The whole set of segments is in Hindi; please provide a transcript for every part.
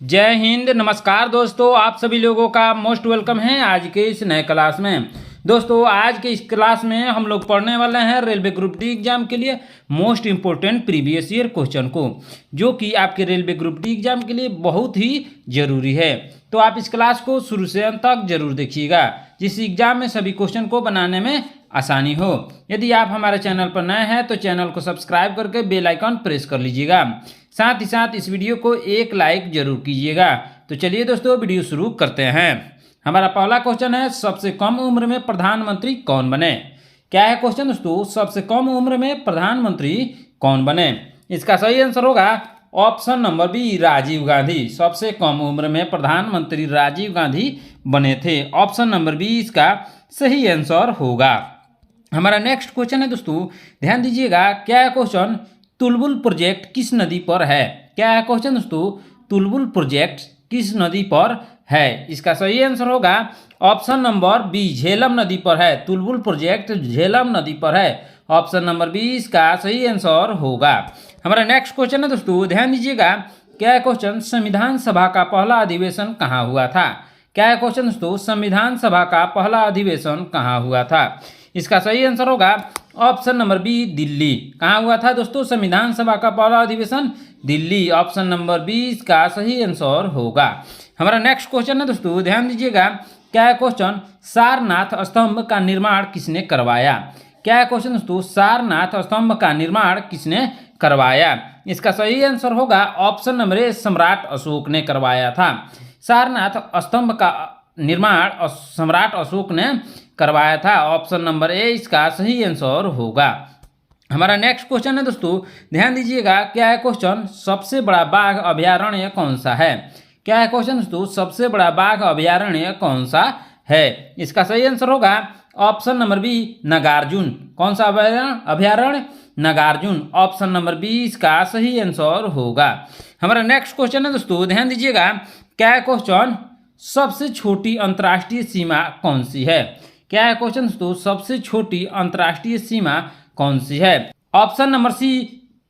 जय हिंद। नमस्कार दोस्तों, आप सभी लोगों का मोस्ट वेलकम है आज के इस नए क्लास में। दोस्तों आज के इस क्लास में हम लोग पढ़ने वाले हैं रेलवे ग्रुप डी एग्जाम के लिए most important previous year question को, जो कि आपके रेलवे ग्रुप डी एग्जाम के लिए बहुत ही जरूरी है। तो आप इस क्लास को शुरू से अंत तक जरूर देखिएगा, जिस एग्जाम में सभी क्वेश्चन को बनाने में आसानी हो। यदि आप हमारे चैनल पर नए हैं तो चैनल को सब्सक्राइब करके बेल आइकन प्रेस कर लीजिएगा। साथ ही साथ इस वीडियो को एक लाइक जरूर कीजिएगा। तो चलिए दोस्तों वीडियो शुरू करते हैं। हमारा पहला क्वेश्चन है, सबसे कम उम्र में प्रधानमंत्री कौन बने। क्या है क्वेश्चन दोस्तों, सबसे कम उम्र में प्रधानमंत्री कौन बने। इसका सही आंसर होगा option number B, Rajiv Gandhi. सबसे कम उम्र में प्रधानमंत्री राजीव गांधी बने थे। ऑप्शन नंबर बी इसका सही आंसर होगा। हमारा नेक्स्ट क्वेश्चन है दोस्तों, ध्यान दीजिएगा। क्या है क्वेश्चन, तुलबुल प्रोजेक्ट किस नदी पर है। क्या है क्वेश्चन दोस्तों, तुलबुल प्रोजेक्ट किस नदी पर है। इसका सही आंसर होगा ऑप्शन नंबर बी, झेलम नदी पर है। तुलबुल प्रोजेक्ट झेलम नदी पर है। ऑप्शन नंबर बी इसका सही आंसर होगा। हमारा नेक्स्ट क्वेश्चन है दोस्तों, ध्यान दीजिएगा। क्या है क्वेश्चन, संविधान सभा का पहला अधिवेशन कहाँ हुआ था। क्या है क्वेश्चन दोस्तों, संविधान सभा का पहला अधिवेशन कहाँ हुआ था। इसका सही आंसर होगा ऑप्शन नंबर बी, दिल्ली। कहाँ हुआ था दोस्तों संविधान सभा का पहला अधिवेशन, दिल्ली। ऑप्शन नंबर बी इसका सही आंसर होगा। हमारा नेक्स्ट क्वेश्चन है दोस्तों, ध्यान दीजिएगा। क्या है क्वेश्चन, सारनाथ स्तंभ का निर्माण किसने करवाया। क्या है क्वेश्चन दोस्तों, सारनाथ स्तंभ का निर्माण किसने करवाया। इसका सही आंसर होगा ऑप्शन नंबर ए, सम्राट अशोक ने करवाया था। सारनाथ स्तंभ का निर्माण सम्राट अशोक ने करवाया था। ऑप्शन नंबर ए इसका सही आंसर होगा। हमारा नेक्स्ट क्वेश्चन है दोस्तों, ध्यान दीजिएगा। क्या है क्वेश्चन, सबसे बड़ा बाघ अभयारण्य कौन सा है। क्या है क्वेश्चन दोस्तों, सबसे बड़ा बाघ अभयारण्य कौन सा है। इसका सही आंसर होगा ऑप्शन नंबर बी, नागार्जुन। कौन सा अभयारण्य, नागार्जुन। ऑप्शन नंबर बी इसका सही आंसर होगा। हमारा नेक्स्ट क्वेश्चन है दोस्तों, ध्यान दीजिएगा। क्या है क्वेश्चन, सबसे छोटी अंतर्राष्ट्रीय सीमा कौन सी है। क्या है क्वेश्चन दोस्तों, सबसे छोटी अंतर्राष्ट्रीय सीमा कौन सी है। ऑप्शन नंबर सी,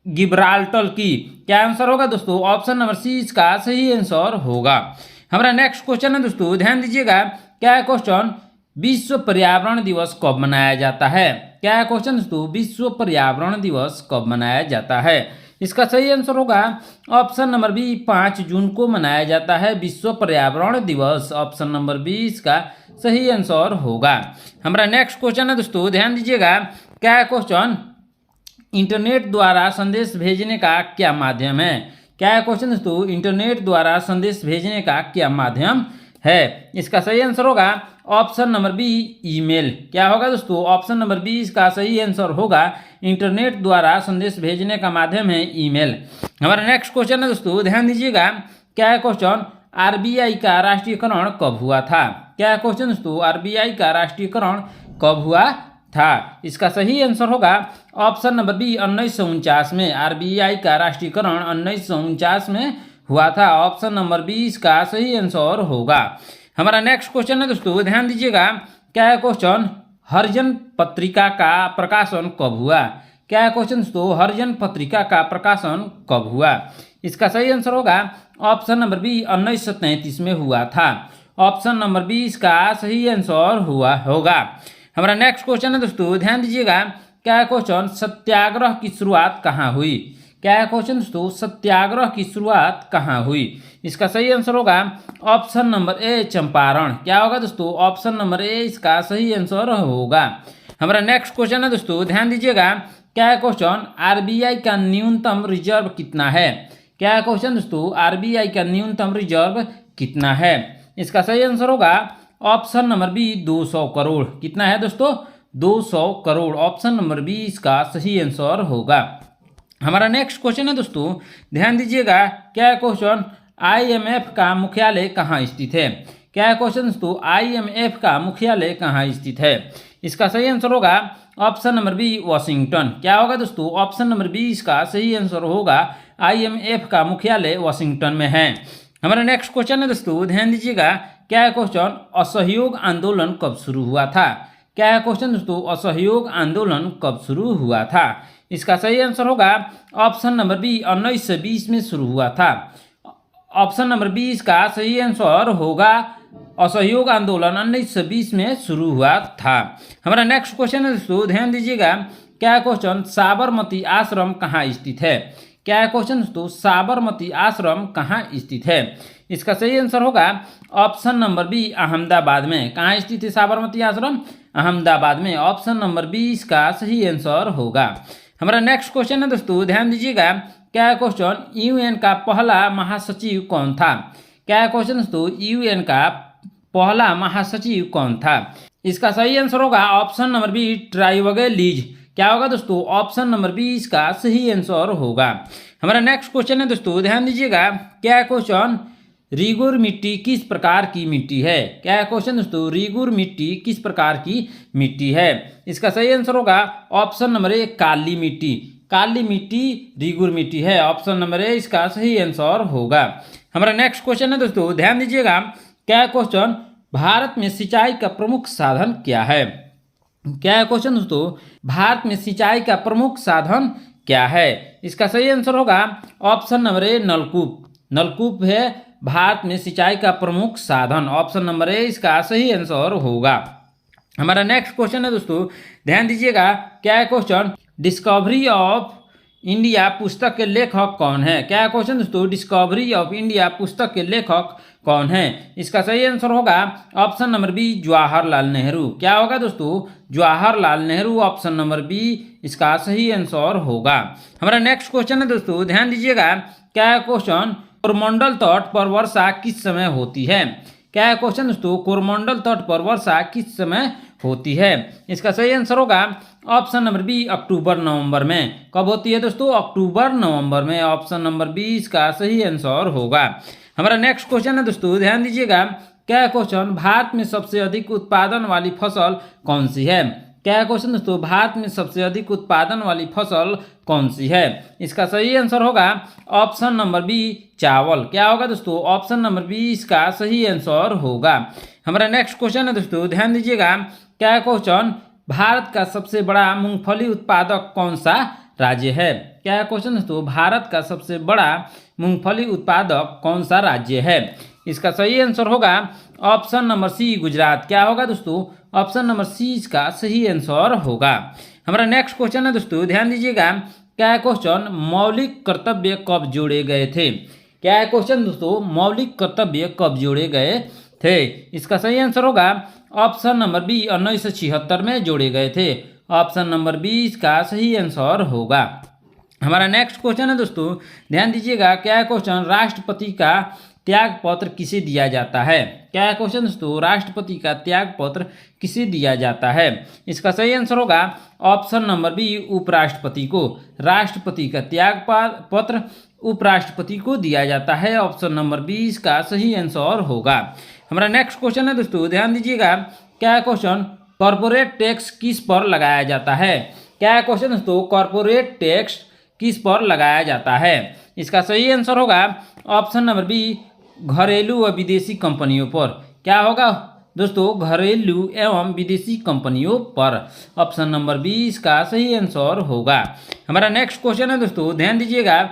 गिब्राल्टर की। क्या आंसर होगा दोस्तों, ऑप्शन नंबर सी इसका सही आंसर होगा। हमारा नेक्स्ट क्वेश्चन है दोस्तों, ध्यान दीजिएगा। क्या है क्वेश्चन, विश्व पर्यावरण दिवस कब मनाया जाता है। क्या है क्वेश्चन दोस्तों, विश्व पर्यावरण दिवस कब मनाया जाता है। इसका सही आंसर होगा ऑप्शन नंबर बी, 5 जून को मनाया जाता है विश्व पर्यावरण दिवस। ऑप्शन नंबर बी इसका सही आंसर होगा। हमारा नेक्स्ट क्वेश्चन है दोस्तों, ध्यान दीजिएगा। क्या है क्वेश्चन, इंटरनेट द्वारा संदेश भेजने का क्या माध्यम है। क्या है क्वेश्चन दोस्तों, इंटरनेट द्वारा संदेश भेजने का क्या माध्यम है। इसका सही आंसर होगा ऑप्शन नंबर बी, ईमेल। क्या होगा दोस्तों, ऑप्शन नंबर बी इसका सही आंसर होगा। इंटरनेट द्वारा संदेश भेजने का माध्यम है ईमेल। हमारा नेक्स्ट क्वेश्चन है दोस्तों, ध्यान दीजिएगा। क्या है क्वेश्चन, आरबीआई का राष्ट्रीयकरण कब हुआ था। क्या है क्वेश्चन दोस्तों, आरबीआई का राष्ट्रीयकरण कब हुआ था। इसका सही आंसर होगा ऑप्शन नंबर बी, 1949 में। आरबीआई का राष्ट्रीयकरण 1949 में हुआ था। ऑप्शन नंबर बी इसका सही आंसर होगा। हमारा नेक्स्ट क्वेश्चन है दोस्तों, ध्यान दीजिएगा। क्या है क्वेश्चन, हरिजन पत्रिका का प्रकाशन कब हुआ। क्या है क्वेश्चन दोस्तों, हरिजन पत्रिका का प्रकाशन कब हुआ। इसका सही आंसर होगा ऑप्शन नंबर बी, 1933 में हुआ था। ऑप्शन नंबर बी इसका सही आंसर होगा। हमारा नेक्स्ट क्वेश्चन है दोस्तों, ध्यान दीजिएगा। क्या है क्वेश्चन, सत्याग्रह की शुरुआत कहाँ हुई। क्या है क्वेश्चन दोस्तों, सत्याग्रह की शुरुआत कहाँ हुई। इसका सही आंसर होगा ऑप्शन नंबर ए, चंपारण। क्या होगा दोस्तों, ऑप्शन नंबर ए इसका सही आंसर होगा। हमारा नेक्स्ट क्वेश्चन है दोस्तों, ध्यान दीजिएगा। क्या है क्वेश्चन, आरबीआई का न्यूनतम रिजर्व कितना है। क्या है क्वेश्चन दोस्तों, आरबीआई का न्यूनतम रिजर्व कितना है। इसका सही आंसर होगा ऑप्शन नंबर बी, 200 करोड़। कितना है दोस्तों, 200 करोड़। ऑप्शन नंबर बी इसका सही आंसर होगा। हमारा नेक्स्ट क्वेश्चन है दोस्तों, ध्यान दीजिएगा। क्या है क्वेश्चन, आईएमएफ का मुख्यालय कहाँ स्थित है। क्या है क्वेश्चन दोस्तों, आईएमएफ का मुख्यालय कहाँ स्थित है। इसका सही आंसर होगा ऑप्शन नंबर बी, वॉशिंगटन। क्या होगा दोस्तों, ऑप्शन नंबर बी इसका सही आंसर होगा। आईएमएफ का मुख्यालय वॉशिंगटन में है। हमारा नेक्स्ट क्वेश्चन है दोस्तों, ध्यान दीजिएगा। क्या है क्वेश्चन, असहयोग आंदोलन कब शुरू हुआ था। क्या है क्वेश्चन दोस्तों, असहयोग आंदोलन कब शुरू हुआ था। इसका सही आंसर होगा ऑप्शन नंबर बी, 1920 में शुरू हुआ था। ऑप्शन नंबर 20 का सही आंसर होगा असहयोग आंदोलन 1920 में शुरू हुआ था। हमारा नेक्स्ट क्वेश्चन है दोस्तों, ध्यान दीजिएगा। क्या क्वेश्चन, साबरमती आश्रम कहाँ स्थित है? क्या क्वेश्चन दोस्तों, साबरमती आश्रम कहाँ स्थित है? इसका सही आंसर होगा ऑप्शन नंबर बी, अहमदाबाद में। कहाँ स्थित है साबरमती आश्रम? अहमदाबाद में। ऑप्शन नंबर 20 का सही आंसर होगा। हमारा नेक्स्ट क्वेश्चन है दोस्तों, ध्यान दीजिएगा। क्या क्वेश्चन, यूएन का पहला महासचिव कौन था? क्या क्वेश्चन दोस्तों, यूएन का पहला महासचिव कौन था? इसका सही आंसर होगा ऑप्शन नंबर बी, ट्राइवगे लीज। क्या होगा दोस्तों? ऑप्शन नंबर 20 का सही आंसर होगा। हमारा नेक्स्ट क्वेश्चन है दोस्तों, ध्यान दीजिएगा। क्या क्वेश्चन, रीगुर मिट्टी किस प्रकार की मिट्टी है? क्या क्वेश्चन दोस्तों, रीगुर मिट्टी किस प्रकार की मिट्टी है? इसका सही आंसर होगा ऑप्शन नंबर ए, काली मिट्टी। काली मिट्टी रीगुर मिट्टी है। ऑप्शन नंबर ए इसका सही आंसर होगा। हमारा नेक्स्ट क्वेश्चन है दोस्तों, ध्यान दीजिएगा। क्या क्वेश्चन, भारत में सिंचाई का प्रमुख साधन क्या है? क्या क्वेश्चन दोस्तों, भारत में सिंचाई का प्रमुख साधन क्या है? इसका सही आंसर होगा ऑप्शन नंबर ए, नलकूप। नलकूप है भारत में सिंचाई का प्रमुख साधन। ऑप्शन नंबर ए इसका सही आंसर होगा। हमारा नेक्स्ट क्वेश्चन है दोस्तों, ध्यान दीजिएगा। क्या क्वेश्चन, डिस्कवरी ऑफ इंडिया पुस्तक के लेखक कौन है? क्या क्वेश्चन दोस्तों, डिस्कवरी ऑफ इंडिया पुस्तक के लेखक कौन है? इसका सही आंसर होगा option number B, Jawaharlal Nehru. क्या होगा दोस्तों? Jawaharlal Nehru. Option number B इसका सही आंसर होगा। हमारा नेक्स्ट क्वेश्चन है दोस्तों, ध्यान दीजिएगा। क्या क्वेश्चन, कोरमंडल तट पर वर्षा किस समय होती है? क्या क्वेश्चन दोस्तों, कोरमंडल तट पर वर्षा किस समय होती है? इसका सही आंसर होगा ऑप्शन नंबर बी, अक्टूबर नवंबर में। कब होती है दोस्तों? अक्टूबर नवंबर में। ऑप्शन नंबर 20 का सही आंसर होगा। हमारा नेक्स्ट क्वेश्चन है दोस्तों, ध्यान दीजिएगा। क्या क्वेश्चन, भारत में सबसे अधिक उत्पादन वाली फसल कौन सी है? क्या क्वेश्चन दोस्तों, भारत में सबसे अधिक उत्पादन वाली फसल कौन सी है? इसका सही आंसर होगा ऑप्शन नंबर बी, चावल। क्या होगा दोस्तों? ऑप्शन नंबर 20 का सही आंसर होगा। हमारा नेक्स्ट क्वेश्चन है दोस्तों, ध्यान दीजिएगा। क्या क्वेश्चन, भारत का सबसे बड़ा मूंगफली उत्पादक कौन सा राज्य है? क्या क्वेश्चन दोस्तों, भारत का सबसे बड़ा मूंगफली उत्पादक कौन सा राज्य है? इसका सही आंसर होगा ऑप्शन नंबर सी, गुजरात। क्या होगा दोस्तों? ऑप्शन नंबर सी इसका सही आंसर होगा। हमारा नेक्स्ट क्वेश्चन है दोस्तों, ध्यान दीजिएगा। क्या क्वेश्चन, मौलिक कर्तव्य कब जोड़े गए थे? क्या क्वेश्चन दोस्तों, मौलिक कर्तव्य कब जोड़े गए थे? इसका सही आंसर होगा ऑप्शन नंबर बी, 1976 में जोड़े गए थे। ऑप्शन नंबर 20 का सही आंसर होगा। हमारा नेक्स्ट क्वेश्चन है दोस्तों, ध्यान दीजिएगा। क्या क्वेश्चन, राष्ट्रपति का त्याग पत्र किसे दिया जाता है? क्या क्वेश्चन दोस्तों, राष्ट्रपति का त्याग पत्र किसे दिया जाता है? इसका सही आंसर होगा ऑप्शन नंबर बी, उपराष्ट्रपति को। राष्ट्रपति का त्याग पत्र उपराष्ट्रपति को दिया जाता है। ऑप्शन नंबर 20 का सही आंसर होगा। हमारा नेक्स्ट क्वेश्चन है दोस्तों, ध्यान दीजिएगा। क्या क्वेश्चन, कॉर्पोरेट टैक्स किस पर लगाया जाता है? क्या क्वेश्चन दोस्तों, कॉर्पोरेट टैक्स किस पर लगाया जाता है? इसका सही आंसर होगा ऑप्शन नंबर बी, घरेलू व विदेशी कंपनियों पर। क्या होगा दोस्तों? घरेलू एवं विदेशी कंपनियों पर। ऑप्शन नंबर 20 का सही आंसर होगा। हमारा नेक्स्ट क्वेश्चन है दोस्तों, ध्यान दीजिएगा।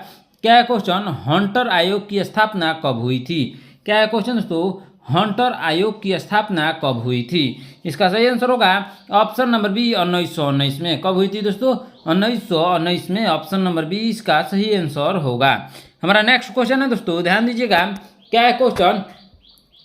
क्या क्वेश्चन, हंटर आयोग की स्थापना कब हुई थी? क्या क्वेश्चन दोस्तों, हंटर आयोग की स्थापना कब हुई थी? इसका सही आंसर होगा ऑप्शन नंबर बी, 1919 में। कब हुई थी दोस्तों? 1919 में। ऑप्शन नंबर 20 का सही आंसर होगा। हमारा नेक्स्ट क्वेश्चन है दोस्तों, ध्यान दीजिएगा। क्या क्वेश्चन,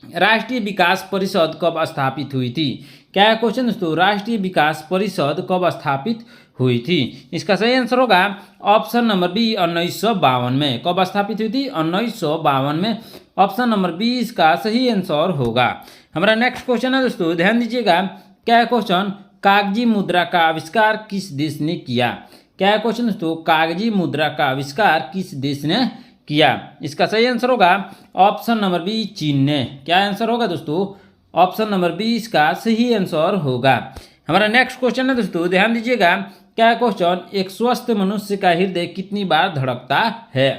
राष्ट्रीय विकास परिषद कब स्थापित हुई थी? क्या क्वेश्चन दोस्तों, राष्ट्रीय विकास परिषद कब स्थापित हुई थी? इसका सही आंसर होगा ऑप्शन नंबर बी, 1952 में। कब स्थापित हुई थी? 1952 में। ऑप्शन नंबर 20 का सही आंसर होगा। हमारा नेक्स्ट क्वेश्चन है दोस्तों, ध्यान दीजिएगा। क्या क्वेश्चन, कागजी मुद्रा का आविष्कार किस देश ने किया? क्या क्वेश्चन दोस्तों, कागजी मुद्रा का आविष्कार किस देश ने किया? इसका सही आंसर होगा ऑप्शन नंबर बी, चीन ने। क्या आंसर होगा दोस्तों? ऑप्शन नंबर 20 का सही आंसर होगा। हमारा नेक्स्ट क्वेश्चन है दोस्तों, ध्यान दीजिएगा। क्या क्वेश्चन, एक स्वस्थ मनुष्य का हृदय कितनी बार धड़कता है?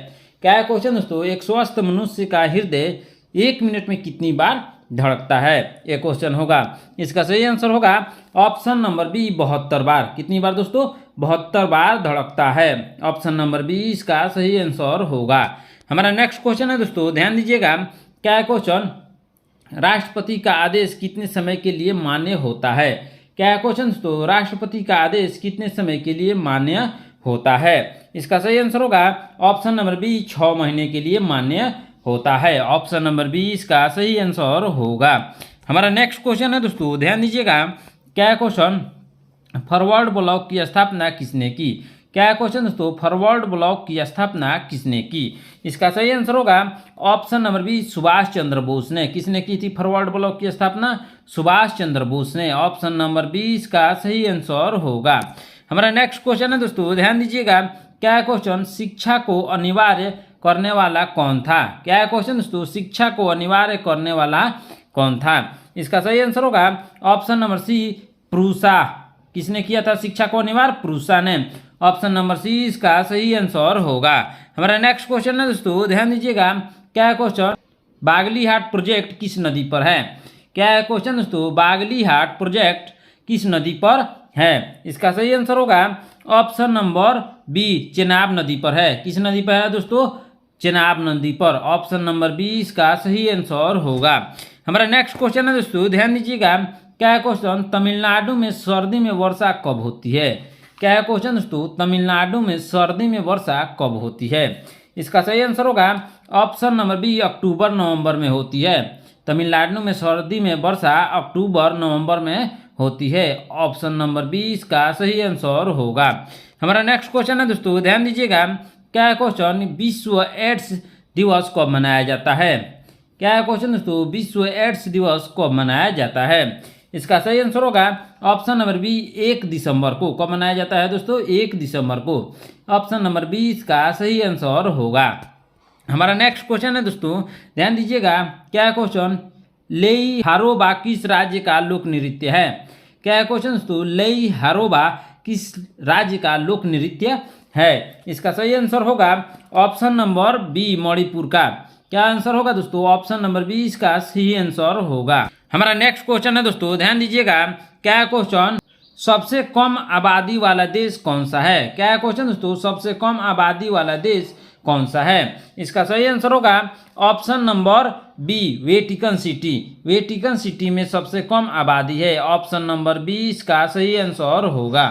क्या क्वेश्चन दोस्तों, एक स्वस्थ मनुष्य का हृदय 1 मिनट में कितनी बार धड़कता है? ये क्वेश्चन होगा। इसका सही आंसर होगा ऑप्शन नंबर बी, 72 बार। कितनी बार दोस्तों? 72 बार धड़कता है। ऑप्शन नंबर 20 का सही आंसर होगा। हमारा नेक्स्ट क्वेश्चन है दोस्तों, ध्यान दीजिएगा। क्या है क्वेश्चन? राष्ट्रपति का आदेश कितने समय के लिए मान्य होता है? क्या है क्वेश्चन दोस्तों? राष्ट्रपति का आदेश कितने समय के लिए मान्य होता है? इसका सही आंसर होगा ऑप्शन नंबर बी, 6 महीने के लिए मान्य होता है। ऑप्शन नंबर बी इसका सही आंसर होगा। हमारा नेक्स्ट क्वेश्चन है दोस्तों, ध्यान दीजिएगा। क्या है क्वेश्चन? फॉरवर्ड ब्लॉक की स्थापना किसने की? क्या है क्वेश्चन दोस्तों? फॉरवर्ड ब्लॉक की स्थापना किसने की? इसका सही आंसर होगा option number B, Subhash Chandra Bose ने। किसने की थी फॉरवर्ड ब्लॉक की स्थापना? सुभाष चंद्र बोस ने। ऑप्शन नंबर बी इसका सही आंसर होगा। हमारा नेक्स्ट क्वेश्चन है दोस्तों, ध्यान दीजिएगा। क्या है क्वेश्चन? शिक्षा को अनिवार्य करने वाला कौन था? क्या है क्वेश्चन दोस्तों? शिक्षा को अनिवार्य करने वाला कौन था? इसका सही आंसर होगा ऑप्शन नंबर सी, प्रूसा। किसने किया था शिक्षा को अनिवार्य? प्रूसा ने। ऑप्शन नंबर सी इसका सही आंसर होगा। हमारा नेक्स्ट क्वेश्चन है दोस्तों, ध्यान दीजिएगा। क्या है क्वेश्चन? बागलीहाट प्रोजेक्ट किस नदी पर है? क्या है क्वेश्चन दोस्तों? बागलीहाट प्रोजेक्ट किस नदी पर है? इसका सही आंसर होगा ऑप्शन नंबर बी, चेनाब नदी पर है। किस नदी पर है दोस्तों? चेनाब नदी पर। ऑप्शन नंबर बी इसका सही आंसर होगा। हमारा नेक्स्ट क्वेश्चन है दोस्तों, ध्यान दीजिएगा। क्या है क्वेश्चन? तमिलनाडु में सर्दी में वर्षा कब होती है? क्या है क्वेश्चन दोस्तों? तमिलनाडु में सर्दी में वर्षा कब होती है? इसका सही आंसर होगा ऑप्शन नंबर बी, अक्टूबर नवंबर में होती है। तमिलनाडु में सर्दी में वर्षा अक्टूबर नवंबर में होती है। ऑप्शन नंबर बी इसका सही आंसर होगा। हमारा नेक्स्ट क्वेश्चन है दोस्तों, ध्यान दीजिएगा। क्या है क्वेश्चन? विश्व एड्स दिवस कब मनाया जाता है? क्या है क्वेश्चन दोस्तों? विश्व एड्स दिवस कब मनाया जाता है? इसका सही आंसर होगा ऑप्शन नंबर बी, 1 दिसंबर को। कब मनाया जाता है दोस्तों? 1 दिसंबर को। ऑप्शन नंबर बी इसका सही आंसर होगा। हमारा नेक्स्ट क्वेश्चन है दोस्तों, ध्यान दीजिएगा। क्या है क्वेश्चन? लेई हारोबा किस राज्य का लोक नृत्य है? क्या है क्वेश्चन दोस्तों? लेई हारोबा किस राज्य का लोक नृत्य है? इसका सही आंसर होगा ऑप्शन नंबर बी, मणिपुर का। क्या आंसर होगा दोस्तों? ऑप्शन नंबर बी इसका सही आंसर होगा। हमारा नेक्स्ट क्वेश्चन है दोस्तों, ध्यान दीजिएगा। क्या है क्वेश्चन? सबसे कम आबादी वाला देश कौन सा है? क्या है क्वेश्चन दोस्तों? सबसे कम आबादी वाला देश कौन सा है? इसका सही आंसर होगा option number B, Vatican City. Vatican City में सबसे कम आबादी है। ऑप्शन नंबर बी इसका सही आंसर होगा।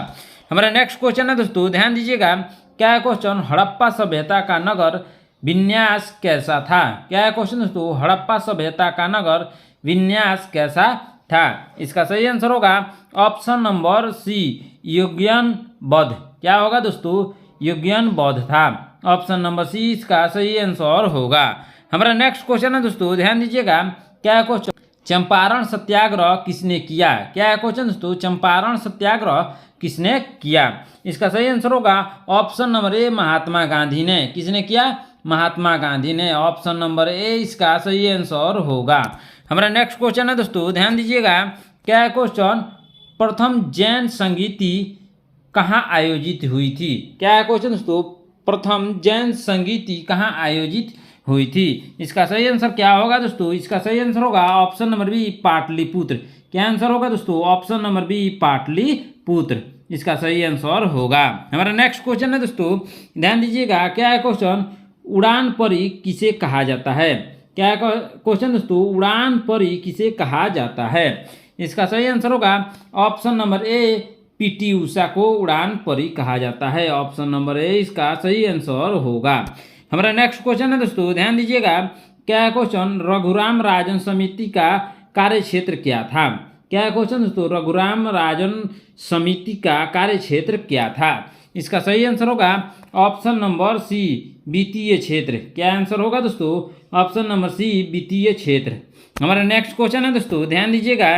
हमारा नेक्स्ट क्वेश्चन है दोस्तों, ध्यान दीजिएगा। क्या है क्वेश्चन? हड़प्पा सभ्यता का नगर विन्यास कैसा था? क्या है क्वेश्चन दोस्तों? हड़प्पा सभ्यता का नगर विन्यास कैसा था? इसका सही आंसर होगा ऑप्शन नंबर सी, यज्ञनबद्ध। क्या होगा दोस्तों? यज्ञनबद्ध था। ऑप्शन नंबर सी इसका सही आंसर होगा। हमारा नेक्स्ट क्वेश्चन है दोस्तों, ध्यान दीजिएगा। क्या है क्वेश्चन? चंपारण सत्याग्रह किसने किया? क्या है क्वेश्चन दोस्तों? चंपारण सत्याग्रह किसने किया? इसका सही आंसर होगा option number A, Mahatma Gandhi ने। किसने किया? महात्मा गांधी ने। ऑप्शन नंबर ए इसका सही आंसर होगा। हमारा नेक्स्ट क्वेश्चन है दोस्तों, ध्यान दीजिएगा। क्या है क्वेश्चन? प्रथम जैन संगीति कहाँ आयोजित हुई थी? क्या है क्वेश्चन दोस्तों? प्रथम जैन संगीति कहाँ आयोजित हुई थी? इसका सही आंसर क्या होगा दोस्तों? इसका सही आंसर होगा ऑप्शन नंबर बी, पाटलिपुत्र। क्या आंसर होगा दोस्तों? Option number B, Pataliputra. इसका सही आंसर होगा। हमारा नेक्स्ट क्वेश्चन है दोस्तों, ध्यान दीजिएगा। क्या है क्वेश्चन? उड़ान परी किसे कहा जाता है? क्या है क्वेश्चन दोस्तों? उड़ान परी किसे कहा जाता है? इसका सही आंसर होगा option number A, PT Usha को उड़ान परी कहा जाता है। ऑप्शन नंबर ए इसका सही आंसर होगा। हमारा नेक्स्ट क्वेश्चन है दोस्तों, ध्यान दीजिएगा। क्या है क्वेश्चन? रघुराम राजन समिति का कार्य क्षेत्र क्या था? क्या है क्वेश्चन दोस्तों? रघुराम राजन समिति का कार्य क्षेत्र क्या था? इसका सही आंसर होगा ऑप्शन नंबर सी, वित्तीय क्षेत्र। क्या आंसर होगा दोस्तों? ऑप्शन नंबर सी, वित्तीय क्षेत्र। हमारा नेक्स्ट क्वेश्चन है दोस्तों, ध्यान दीजिएगा।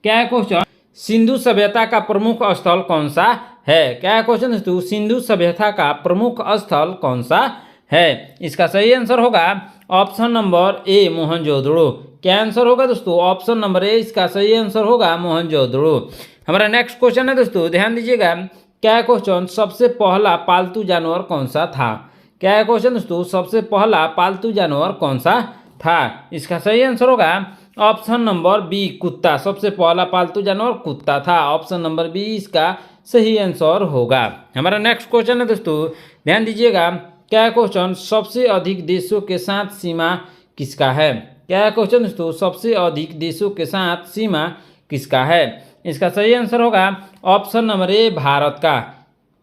क्या है क्वेश्चन? सिंधु सभ्यता का प्रमुख स्थल कौन सा है? क्या है क्वेश्चन दोस्तों? सिंधु सभ्यता का प्रमुख स्थल कौन सा है? इसका सही आंसर होगा ऑप्शन नंबर ए, मोहनजोदड़ो। क्या आंसर होगा दोस्तों? ऑप्शन नंबर ए इसका सही आंसर होगा मोहनजोदड़ो। हमारा नेक्स्ट क्वेश्चन है दोस्तों, ध्यान दीजिएगा। क्या है क्वेश्चन? सबसे पहला पालतू जानवर कौन सा था? क्या है क्वेश्चन दोस्तों? सबसे पहला पालतू जानवर कौन सा था? इसका सही आंसर होगा ऑप्शन नंबर बी, कुत्ता। सबसे पहला पालतू जानवर कुत्ता था। ऑप्शन नंबर बी इसका सही आंसर होगा। हमारा नेक्स्ट क्वेश्चन है दोस्तों, ध्यान दीजिएगा। क्या है क्वेश्चन, सबसे अधिक देशों के साथ सीमा किसका है? क्या है क्वेश्चन दोस्तों, सबसे अधिक देशों के साथ सीमा किसका है? इसका सही आंसर होगा ऑप्शन नंबर ए, भारत का।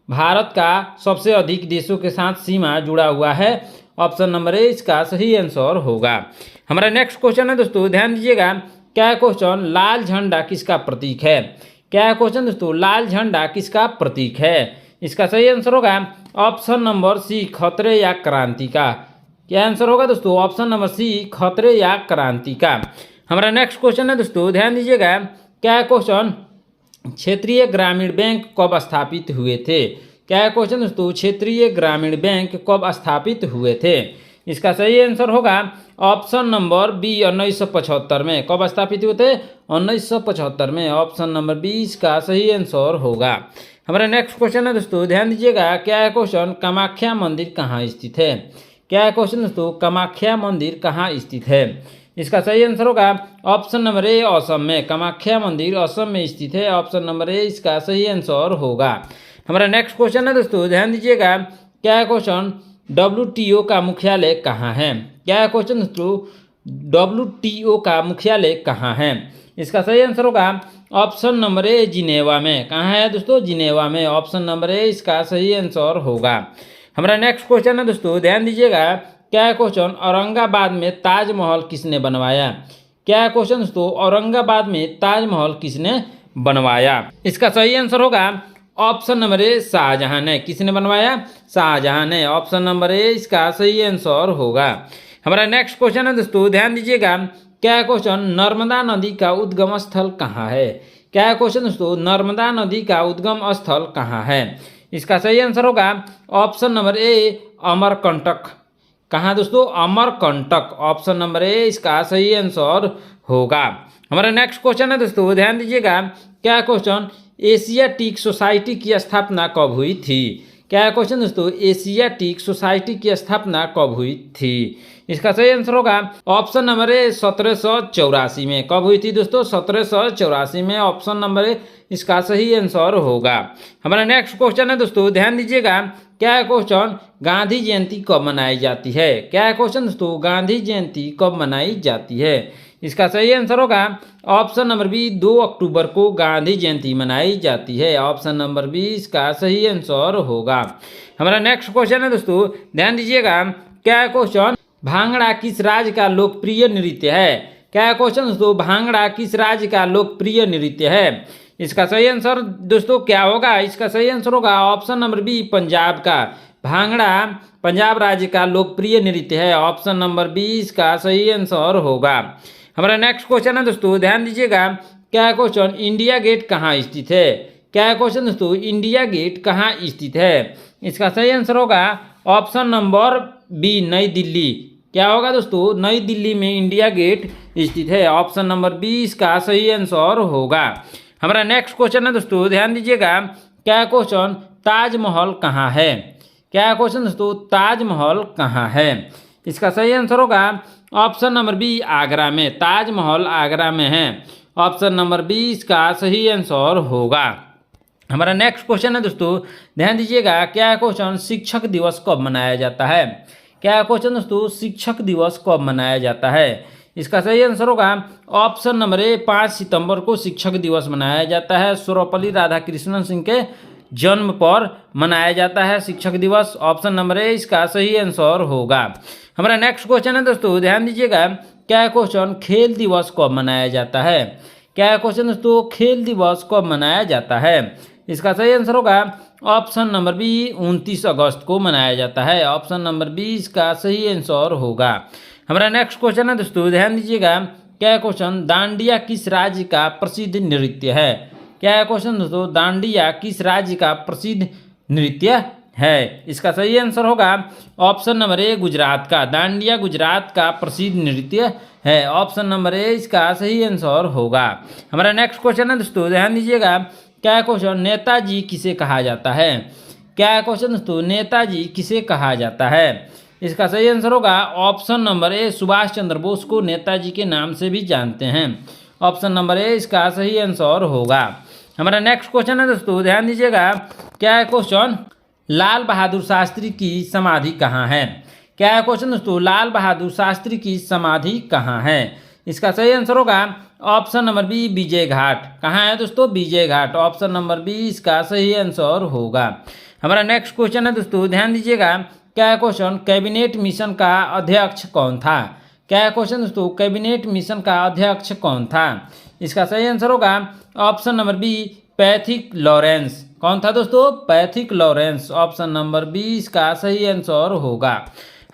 भारत का सबसे अधिक देशों के साथ सीमा जुड़ा हुआ है। ऑप्शन नंबर ए इसका सही आंसर होगा। हमारा नेक्स्ट क्वेश्चन है दोस्तों, ध्यान दीजिएगा। क्या है क्वेश्चन, लाल झंडा किसका प्रतीक है? क्या है क्वेश्चन दोस्तों, लाल झंडा किसका प्रतीक है? इसका सही आंसर होगा ऑप्शन नंबर सी, खतरे या क्रांति का। क्या आंसर होगा दोस्तों? ऑप्शन नंबर सी, खतरे या क्रांति का। हमारा नेक्स्ट क्वेश्चन है दोस्तों, ध्यान दीजिएगा। क्या है क्वेश्चन, क्षेत्रीय ग्रामीण बैंक कब स्थापित हुए थे? क्या है क्वेश्चन दोस्तों, क्षेत्रीय ग्रामीण बैंक कब स्थापित हुए थे? इसका सही आंसर होगा ऑप्शन नंबर बी, 1975 में। कब स्थापित हुए थे? 1975 में। ऑप्शन नंबर बी इसका सही आंसर होगा। हमारा नेक्स्ट क्वेश्चन है दोस्तों, ध्यान दीजिएगा। क्या है क्वेश्चन, कामाख्या मंदिर कहाँ स्थित है? क्या है क्वेश्चन दोस्तों, कामाख्या मंदिर कहाँ स्थित है? इसका सही आंसर होगा ऑप्शन नंबर ए, असम में। कामाख्या मंदिर असम में स्थित है। ऑप्शन नंबर ए इसका सही आंसर होगा। हमारा नेक्स्ट क्वेश्चन है दोस्तों, ध्यान दीजिएगा। क्या है क्वेश्चन, WTO का मुख्यालय कहाँ है? क्या है क्वेश्चन दोस्तों, WTO का मुख्यालय कहाँ है? इसका सही आंसर होगा ऑप्शन नंबर ए, जिनेवा में। कहाँ है दोस्तों? जिनेवा में। ऑप्शन नंबर ए इसका सही आंसर होगा। हमारा नेक्स्ट क्वेश्चन है दोस्तों, ध्यान दीजिएगा। क्या है क्वेश्चन, औरंगाबाद में ताजमहल किसने बनवाया? क्या है क्वेश्चन दोस्तों, औरंगाबाद में ताजमहल किसने बनवाया? इसका सही आंसर होगा ऑप्शन नंबर ए, शाहजहां ने। किसने बनवाया? शाहजहां ने। ऑप्शन नंबर ए इसका सही आंसर होगा। हमारा नेक्स्ट क्वेश्चन है दोस्तों, ध्यान दीजिएगा। क्या है क्वेश्चन, नर्मदा नदी का उद्गम स्थल कहाँ है? क्या है क्वेश्चन दोस्तों, नर्मदा नदी का उद्गम स्थल कहाँ है? इसका सही आंसर होगा ऑप्शन नंबर ए, अमरकंटक। कहाँ दोस्तों? अमरकंटक। ऑप्शन नंबर ए इसका सही आंसर होगा। हमारा नेक्स्ट क्वेश्चन है दोस्तों, ध्यान दीजिएगा। क्या क्वेश्चन, एशियाटिक सोसाइटी की स्थापना कब हुई थी? क्या है क्वेश्चन दोस्तों, एशियाटिक सोसाइटी की स्थापना कब हुई थी? इसका सही आंसर होगा ऑप्शन नंबर ए, 1784 में। कब हुई थी दोस्तों? 1784 में। ऑप्शन नंबर ए इसका सही आंसर होगा। हमारा नेक्स्ट क्वेश्चन है दोस्तों, ध्यान दीजिएगा। क्या है क्वेश्चन, गांधी जयंती कब मनाई जाती है? क्या है क्वेश्चन दोस्तों, गांधी जयंती कब मनाई जाती है? इसका सही आंसर होगा ऑप्शन नंबर बी, 2 अक्टूबर को गांधी जयंती मनाई जाती है। ऑप्शन नंबर बी इसका सही आंसर होगा। हमारा नेक्स्ट क्वेश्चन है दोस्तों, ध्यान दीजिएगा। क्या है क्वेश्चन, भांगड़ा किस राज्य का लोकप्रिय नृत्य है? क्या है क्वेश्चन दोस्तों, भांगड़ा किस राज्य का लोकप्रिय नृत्य है? इसका सही आंसर दोस्तों क्या होगा? इसका सही आंसर होगा ऑप्शन नंबर बी, पंजाब का। भांगड़ा पंजाब राज्य का लोकप्रिय नृत्य है। ऑप्शन नंबर बी इसका सही आंसर होगा। हमारा नेक्स्ट क्वेश्चन है दोस्तों, ध्यान दीजिएगा। क्या है क्वेश्चन, इंडिया गेट कहाँ स्थित है? क्या है क्वेश्चन दोस्तों, इंडिया गेट कहाँ स्थित है? इसका सही आंसर होगा ऑप्शन नंबर बी, नई दिल्ली। क्या होगा दोस्तों, नई दिल्ली में इंडिया गेट स्थित है। ऑप्शन नंबर बी इसका सही आंसर होगा। हमारा नेक्स्ट क्वेश्चन है दोस्तों, ध्यान दीजिएगा। क्या है क्वेश्चन, ताजमहल कहाँ है? क्या है क्वेश्चन दोस्तों, ताजमहल कहाँ है? इसका सही आंसर होगा ऑप्शन नंबर बी, आगरा में। ताजमहल आगरा में है। ऑप्शन नंबर बी इसका सही आंसर होगा। हमारा नेक्स्ट क्वेश्चन है दोस्तों, ध्यान दीजिएगा। क्या है क्वेश्चन, शिक्षक दिवस कब मनाया जाता है? क्या है क्वेश्चन दोस्तों, शिक्षक दिवस कब मनाया जाता है? इसका सही आंसर होगा ऑप्शन नंबर ए, 5 सितंबर को शिक्षक दिवस मनाया जाता है। सर्वपल्ली राधाकृष्णन सिंह के जन्म पर मनाया जाता है शिक्षक दिवस। ऑप्शन नंबर ए इसका सही आंसर होगा। हमारा नेक्स्ट क्वेश्चन है दोस्तों, ध्यान दीजिएगा। क्या है क्वेश्चन, खेल दिवस कब मनाया जाता है? क्या है क्वेश्चन दोस्तों, खेल दिवस कब मनाया जाता है? इसका सही आंसर होगा ऑप्शन नंबर बी, 29 अगस्त को मनाया जाता है। ऑप्शन नंबर बी इसका सही आंसर होगा। हमारा नेक्स्ट क्वेश्चन है दोस्तों, ध्यान दीजिएगा। क्या है क्वेश्चन, दांडिया किस राज्य का प्रसिद्ध नृत्य है? क्या है क्वेश्चन दोस्तों, दांडिया किस राज्य का प्रसिद्ध नृत्य है? इसका सही आंसर होगा ऑप्शन नंबर ए, गुजरात का। दांडिया गुजरात का प्रसिद्ध नृत्य है। ऑप्शन नंबर ए इसका सही आंसर होगा। हमारा नेक्स्ट क्वेश्चन है दोस्तों, ध्यान दीजिएगा। क्या है क्वेश्चन, नेताजी किसे कहा जाता है? क्या है क्वेश्चन दोस्तों, नेताजी किसे कहा जाता है? इसका सही आंसर होगा option number A, Subhash Chandra Bose को नेताजी के नाम से भी जानते हैं। ऑप्शन नंबर ए इसका सही आंसर होगा। हमारा नेक्स्ट क्वेश्चन है दोस्तों, ध्यान दीजिएगा। क्या है क्वेश्चन, लाल बहादुर शास्त्री की समाधि कहाँ है? क्या है क्वेश्चन दोस्तों, लाल बहादुर शास्त्री की समाधि कहाँ है? इसका सही आंसर होगा option number B, Vijay Ghat. कहाँ है दोस्तों? Vijay Ghat. Option number B इसका सही आंसर होगा। हमारा नेक्स्ट क्वेश्चन है दोस्तों, ध्यान दीजिएगा। क्या है क्वेश्चन, कैबिनेट मिशन का अध्यक्ष कौन था? क्या है क्वेश्चन दोस्तों, कैबिनेट मिशन का अध्यक्ष कौन था? इसका सही आंसर होगा option number B, Pethick Lawrence. कौन था दोस्तों? Pethick Lawrence. Option number B इसका सही आंसर होगा।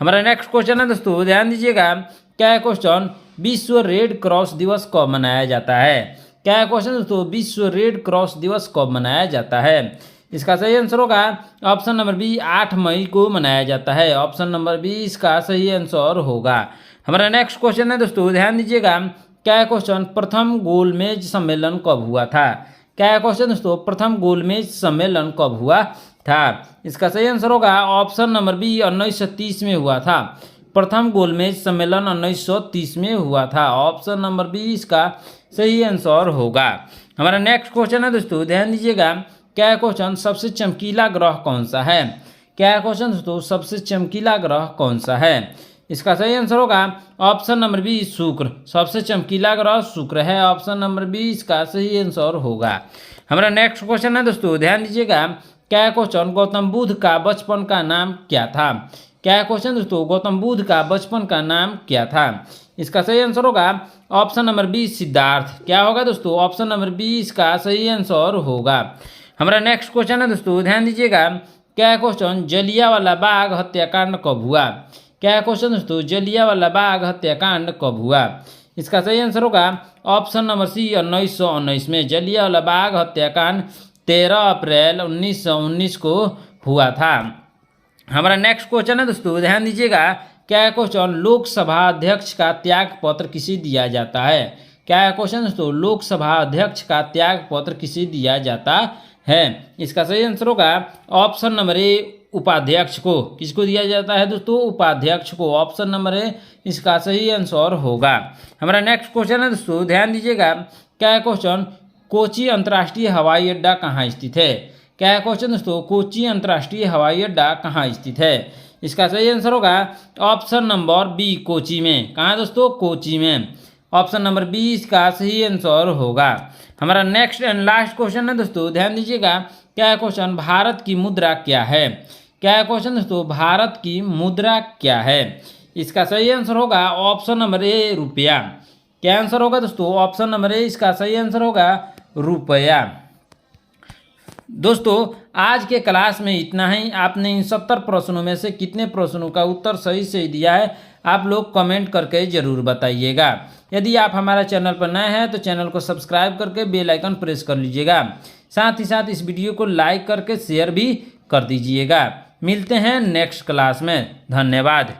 हमारा नेक्स्ट क्वेश्चन है दोस्तों, ध्यान दीजिएगा। क्या है क्वेश्चन, विश्व रेड क्रॉस दिवस कब मनाया जाता है? क्या है क्वेश्चन दोस्तों, विश्व रेड क्रॉस दिवस कब मनाया जाता है? इसका सही आंसर होगा ऑप्शन नंबर बी, 8 मई को मनाया जाता है। ऑप्शन नंबर बी इसका सही आंसर होगा। हमारा नेक्स्ट क्वेश्चन है दोस्तों, ध्यान दीजिएगा। क्या है क्वेश्चन, प्रथम गोलमेज सम्मेलन कब हुआ था? क्या है क्वेश्चन दोस्तों, प्रथम गोलमेज सम्मेलन कब हुआ था? इसका सही आंसर होगा ऑप्शन नंबर बी, 1930 में हुआ था। प्रथम गोलमेज सम्मेलन 1930 में हुआ था। ऑप्शन नंबर बी इसका सही आंसर होगा। हमारा नेक्स्ट क्वेश्चन है दोस्तों, ध्यान दीजिएगा। क्या है क्वेश्चन, सबसे चमकीला ग्रह कौन सा है? क्या है क्वेश्चन दोस्तों, सबसे चमकीला ग्रह कौन सा है? इसका सही आंसर होगा ऑप्शन नंबर बी, शुक्र। सबसे चमकीला ग्रह शुक्र है। ऑप्शन नंबर बी इसका सही आंसर होगा। हमारा नेक्स्ट क्वेश्चन है दोस्तों, ध्यान दीजिएगा। क्या है क्वेश्चन, गौतम बुद्ध का बचपन का नाम क्या था? क्या है क्वेश्चन दोस्तों, गौतम बुद्ध का बचपन का नाम क्या था? इसका सही आंसर होगा ऑप्शन नंबर बी, सिद्धार्थ। क्या होगा दोस्तों? ऑप्शन नंबर बी इसका सही आंसर होगा। हमारा नेक्स्ट क्वेश्चन है दोस्तों, ध्यान दीजिएगा। क्या है क्वेश्चन, जलियांवाला बाग हत्याकांड कब हुआ? क्या है क्वेश्चन दोस्तों, जलियांवाला बाग हत्याकांड कब हुआ? इसका सही आंसर होगा ऑप्शन नंबर सी, 1919 में। जलियांवाला बाग हत्याकांड 13 अप्रैल 1919 को हुआ था। हमारा नेक्स्ट क्वेश्चन है दोस्तों, ध्यान दीजिएगा। क्या है क्वेश्चन, लोकसभा अध्यक्ष का त्याग पत्र किसे दिया जाता है? क्या है क्वेश्चन दोस्तों, लोकसभा अध्यक्ष का त्याग पत्र किसे दिया जाता है? इसका सही आंसर होगा ऑप्शन नंबर ए, उपाध्यक्ष को। किसको दिया जाता है दोस्तों? उपाध्यक्ष को। ऑप्शन नंबर ए इसका सही आंसर होगा। हमारा नेक्स्ट क्वेश्चन है दोस्तों, ध्यान दीजिएगा। क्या है क्वेश्चन, कोची अंतर्राष्ट्रीय हवाई अड्डा कहाँ स्थित है? क्या है क्वेश्चन दोस्तों, कोची अंतर्राष्ट्रीय हवाई अड्डा कहाँ स्थित है? इसका सही आंसर होगा ऑप्शन नंबर बी, कोची में। कहाँ दोस्तों? कोची में। ऑप्शन नंबर बी इसका सही आंसर होगा। हमारा नेक्स्ट एंड लास्ट क्वेश्चन है दोस्तों, ध्यान दीजिएगा। क्या है क्वेश्चन, भारत की मुद्रा क्या है? क्या है क्वेश्चन दोस्तों, भारत की मुद्रा क्या है? इसका सही आंसर होगा ऑप्शन नंबर ए, रुपया। क्या आंसर होगा दोस्तों? ऑप्शन नंबर ए इसका सही आंसर होगा रुपया। दोस्तों आज के क्लास में इतना ही। आपने इन 70 प्रश्नों में से कितने प्रश्नों का उत्तर सही से दिया है आप लोग कमेंट करके ज़रूर बताइएगा। यदि आप हमारा चैनल पर नए हैं तो चैनल को सब्सक्राइब करके बेल आइकन प्रेस कर लीजिएगा। साथ ही साथ इस वीडियो को लाइक करके शेयर भी कर दीजिएगा। मिलते हैं नेक्स्ट क्लास में। धन्यवाद।